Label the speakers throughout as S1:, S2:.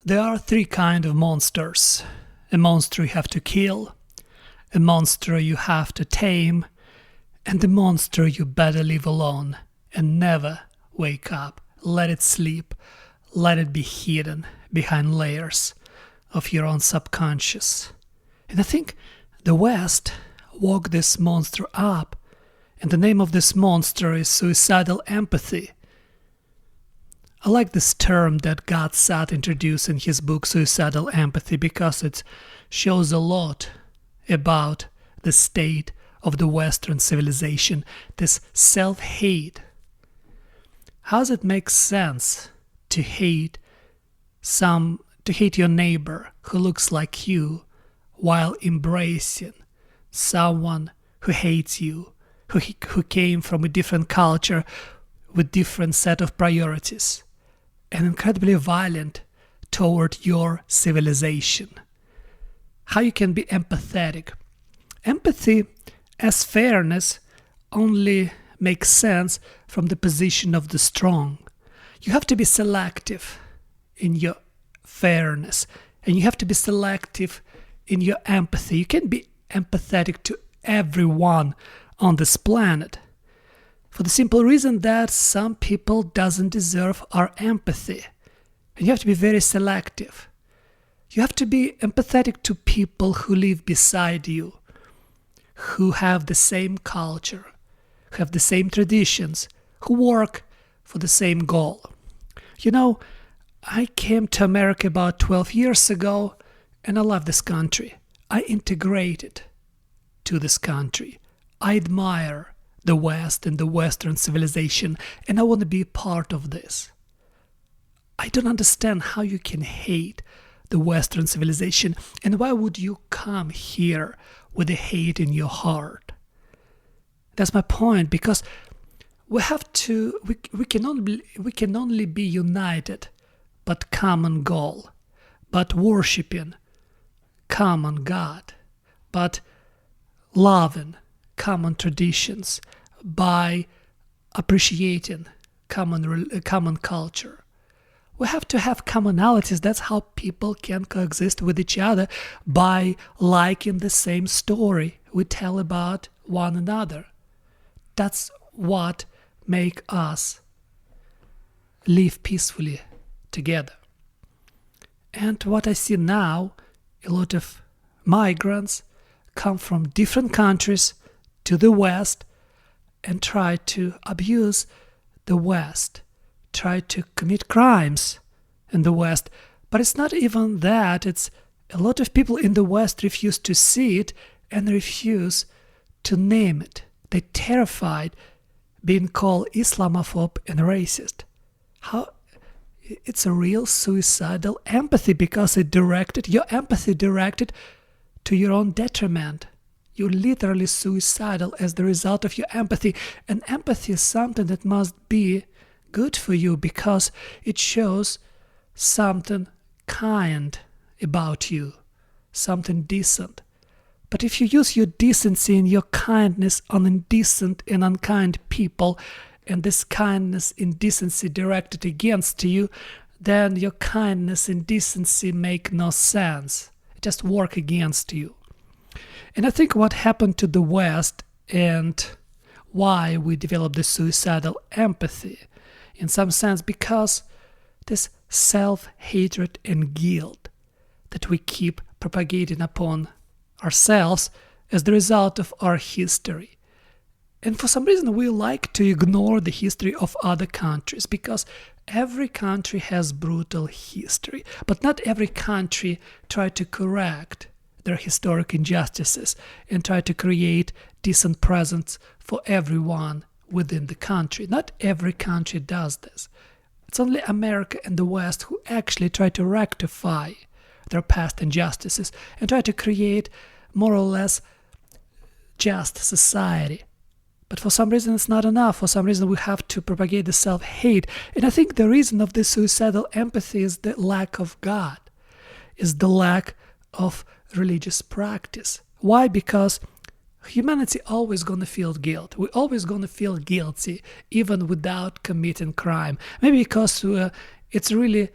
S1: There are three kinds of monsters. A monster you have to kill, a monster you have to tame, and the monster you better leave alone and never wake up. Let it sleep. Let it be hidden behind layers of your own subconscious. And I think the West woke this monster up, and the name of this monster is suicidal empathy. I like this term that Gad Saad introduced in his book Suicidal Empathy because it shows a lot about the state of the Western civilization, this self-hate. How does it make sense to hate your neighbor who looks like you while embracing someone who hates you, who came from a different culture with different set of priorities, and incredibly violent toward your civilization? How you can be empathetic? Empathy as fairness only makes sense from the position of the strong. You have to be selective in your fairness, and you have to be selective in your empathy. You can't be empathetic to everyone on this planet, for the simple reason that some people doesn't deserve our empathy. And you have to be very selective. You have to be empathetic to people who live beside you, who have the same culture, who have the same traditions, who work for the same goal. You know, I came to America about 12 years ago, and I love this country. I integrated to this country. I admire the West and the Western civilization, and I want to be a part of this. I don't understand how you can hate the Western civilization, and why would you come here with a hate in your heart? That's my point, because we can only be united but common goal, but worshiping common God, but loving common traditions, by appreciating common culture. We have to have commonalities. That's how people can coexist with each other, by liking the same story we tell about one another. That's what make us live peacefully together. And what I see now, a lot of migrants come from different countries to the West and try to abuse the West, try to commit crimes in the West. But it's not even that. It's a lot of people in the West refuse to see it and refuse to name it. They're terrified being called Islamophobe and racist. How? It's a real suicidal empathy, because your empathy directed to your own detriment. You're literally suicidal as the result of your empathy. And empathy is something that must be good for you, because it shows something kind about you, something decent. But if you use your decency and your kindness on indecent and unkind people, and this kindness and decency directed against you, then your kindness and decency make no sense. It just work against you. And I think what happened to the West and why we developed this suicidal empathy, in some sense, because this self-hatred and guilt that we keep propagating upon ourselves as the result of our history. And for some reason we like to ignore the history of other countries, because every country has brutal history, but not every country try to correct their historic injustices and try to create decent presence for everyone within the country. Not every country does this. It's only America and the West who actually try to rectify their past injustices and try to create more or less just society. But for some reason it's not enough. For some reason we have to propagate the self-hate. And I think the reason of this suicidal empathy is the lack of God, is the lack of religious practice. Why? Because humanity always gonna feel guilt. We're always gonna feel guilty even without committing crime. Maybe because it's really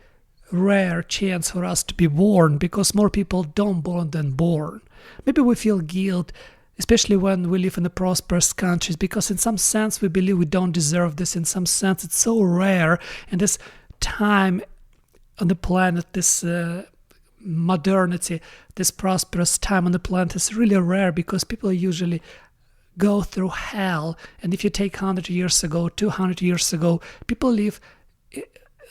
S1: rare chance for us to be born because more people don't born than born. Maybe we feel guilt, especially when we live in the prosperous countries, because in some sense we believe we don't deserve this. In some sense it's so rare, and this time on the planet, this modernity, this prosperous time on the planet is really rare because people usually go through hell. And if you take 100 years ago, 200 years ago, people live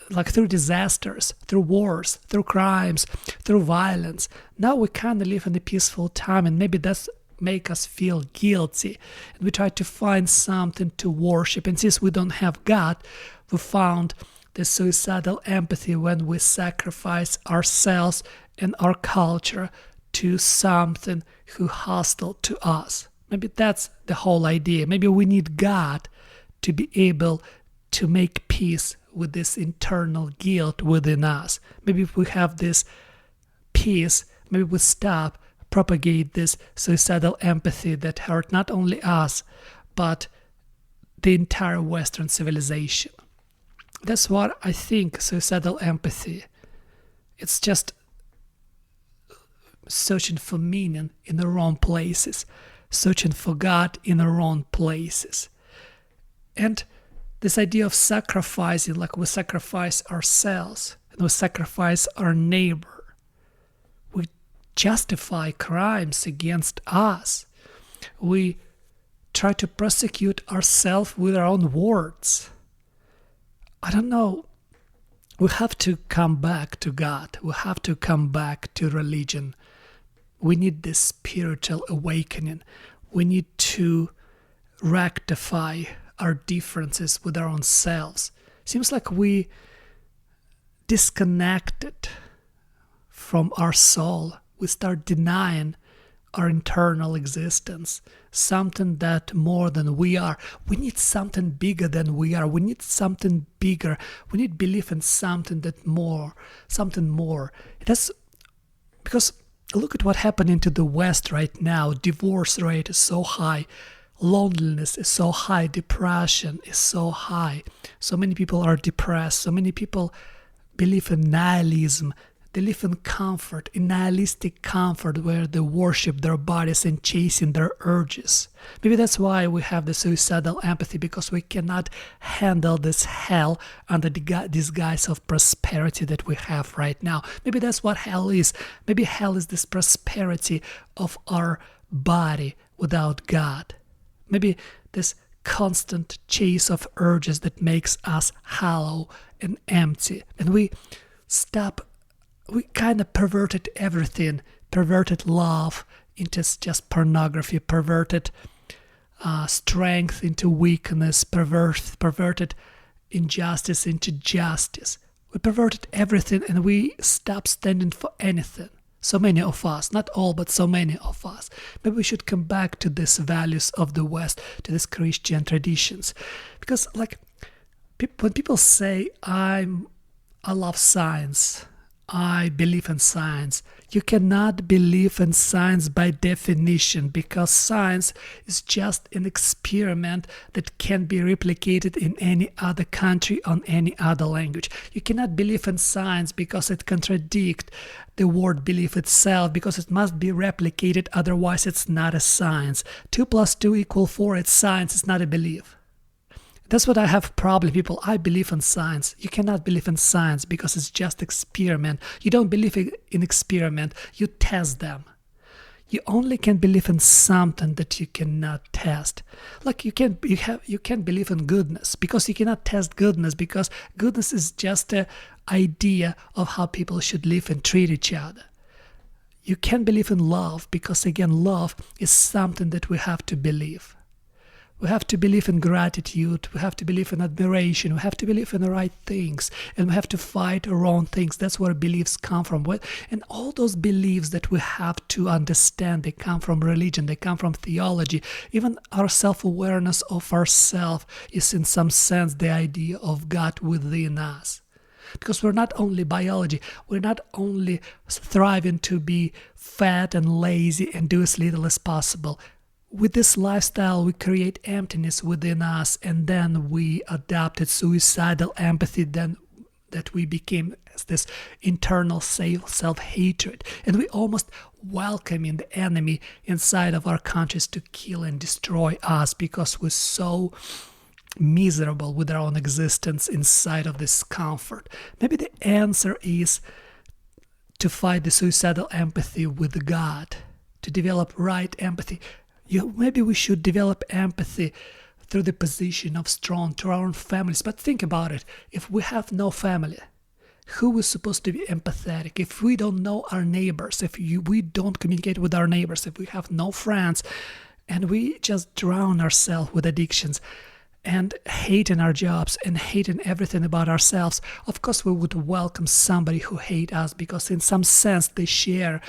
S1: like through disasters, through wars, through crimes, through violence. Now we kind of live in a peaceful time, and maybe that's make us feel guilty, and we try to find something to worship. And since we don't have God, we found the suicidal empathy when we sacrifice ourselves and our culture to something who hostile to us. Maybe that's the whole idea. Maybe we need God to be able to make peace with this internal guilt within us. Maybe if we have this peace, maybe we stop propagate this suicidal empathy that hurt not only us, but the entire Western civilization. That's what I think suicidal empathy. It's just searching for meaning in the wrong places, searching for God in the wrong places. And this idea of sacrificing, like we sacrifice ourselves and we sacrifice our neighbor. We justify crimes against us. We try to prosecute ourselves with our own words. I don't know. We have to come back to God. We have to come back to religion. We need this spiritual awakening. We need to rectify our differences with our own selves. Seems like we disconnected from our soul. We start denying our internal existence, something that more than we are. We need something bigger than we are. We need something bigger. We need belief in something that more, something more. That's because look at what happened into the West right now. Divorce rate is so high. Loneliness is so high. Depression is so high. So many people are depressed. So many people believe in nihilism. They live in comfort, in nihilistic comfort, where they worship their bodies and chasing their urges. Maybe that's why we have the suicidal empathy, because we cannot handle this hell under the disguise of prosperity that we have right now. Maybe that's what hell is. Maybe hell is this prosperity of our body without God. Maybe this constant chase of urges that makes us hollow and empty. And we kind of perverted everything, perverted love into just pornography, perverted strength into weakness, perverted injustice into justice. We perverted everything and we stopped standing for anything. So many of us, not all, but so many of us. Maybe we should come back to these values of the West, to these Christian traditions. Because like when people say, I love science, I believe in science. You cannot believe in science by definition, because science is just an experiment that can be replicated in any other country on any other language. You cannot believe in science because it contradicts the word belief itself, because it must be replicated, otherwise it's not a science. 2 + 2 = 4, it's science, it's not a belief. That's what I have problem, people. I believe in science. You cannot believe in science because it's just experiment. You don't believe in experiment. You test them. You only can believe in something that you cannot test. Like you can't believe in goodness because you cannot test goodness, because goodness is just an idea of how people should live and treat each other. You can't believe in love because, again, love is something that we have to believe. We have to believe in gratitude, we have to believe in admiration, we have to believe in the right things, and we have to fight wrong things. That's where beliefs come from. And all those beliefs that we have to understand, they come from religion, they come from theology. Even our self-awareness of ourselves is in some sense the idea of God within us. Because we're not only biology, we're not only thriving to be fat and lazy and do as little as possible. With this lifestyle, we create emptiness within us, and then we adopted suicidal empathy. Then that we became this internal self-hatred, and we almost welcoming the enemy inside of our countries to kill and destroy us because we're so miserable with our own existence inside of this comfort. Maybe the answer is to fight the suicidal empathy with God, to develop right empathy. Maybe we should develop empathy through the position of strong to our own families. But think about it. If we have no family, who is supposed to be empathetic? If we don't know our neighbors, if we don't communicate with our neighbors, if we have no friends, and we just drown ourselves with addictions and hating our jobs and hating everything about ourselves, of course we would welcome somebody who hate us, because in some sense we share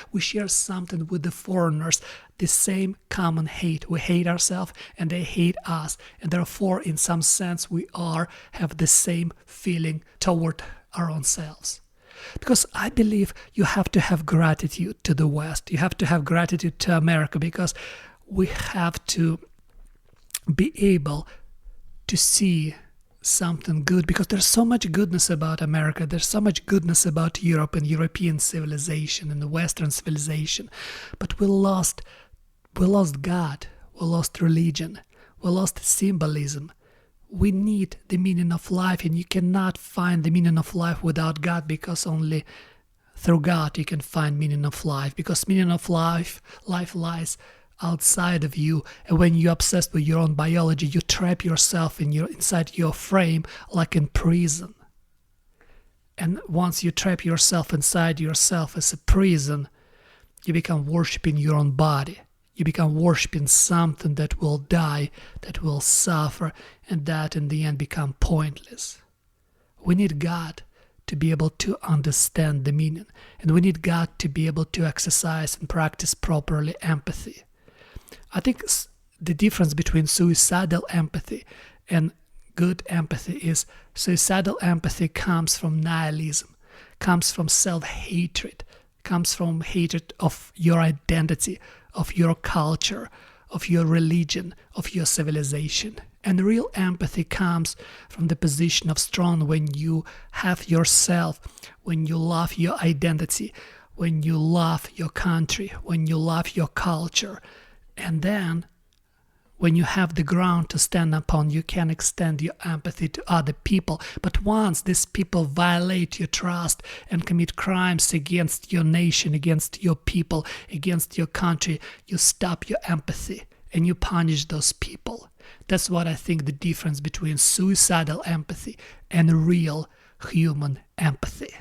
S1: something with the foreigners, the same common hate. We hate ourselves and they hate us, and therefore in some sense we have the same feeling toward our own selves. Because I believe you have to have gratitude to the West, you have to have gratitude to America, because we have to be able to see something good, because there's so much goodness about America, there's so much goodness about Europe and European civilization and the Western civilization, but we lost God, we lost religion, we lost symbolism. We need the meaning of life, and you cannot find the meaning of life without God, because only through God you can find meaning of life, because meaning of life lies outside of you. And when you're obsessed with your own biology, you trap yourself inside your frame like in prison. And once you trap yourself inside yourself as a prison, you become worshipping your own body. You become worshipping something that will die, that will suffer, and that in the end become pointless. We need God to be able to understand the meaning, and we need God to be able to exercise and practice properly empathy. I think the difference between suicidal empathy and good empathy is suicidal empathy comes from nihilism, comes from self-hatred, comes from hatred of your identity, of your culture, of your religion, of your civilization. And real empathy comes from the position of strong, when you have yourself, when you love your identity, when you love your country, when you love your culture. And then, when you have the ground to stand upon, you can extend your empathy to other people. But once these people violate your trust and commit crimes against your nation, against your people, against your country, you stop your empathy and you punish those people. That's what I think the difference between suicidal empathy and real human empathy.